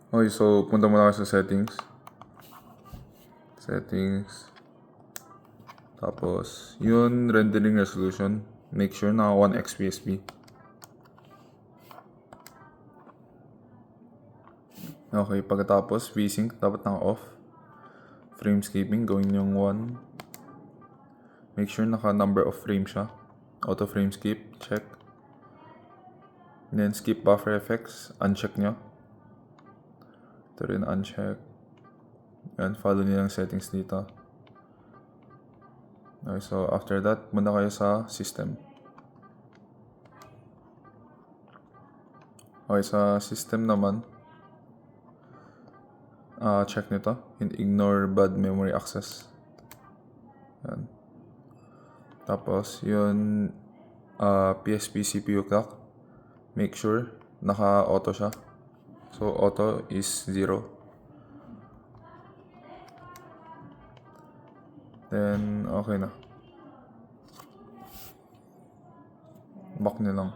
Okay, so punta muna kayo sa settings. Tapos, yun, rendering resolution. Make sure na 1x PSP. Okay, pagkatapos, VSync, dapat naka-off. Frame skipping, gawin yung 1. Make sure naka number of frames siya. Auto frame skip, check. And then skip buffer effects, uncheck nyo. Ito rin uncheck. Yan, follow nyo yung settings dito. Okay, so after that, muna kayo sa system. Okay, sa system naman, check nyo to. Ignore bad memory access. Yan. Tapos, yun, PSP CPU clock. Make sure, naka-auto siya. So, auto is 0. Then, okay na. Back nyo lang.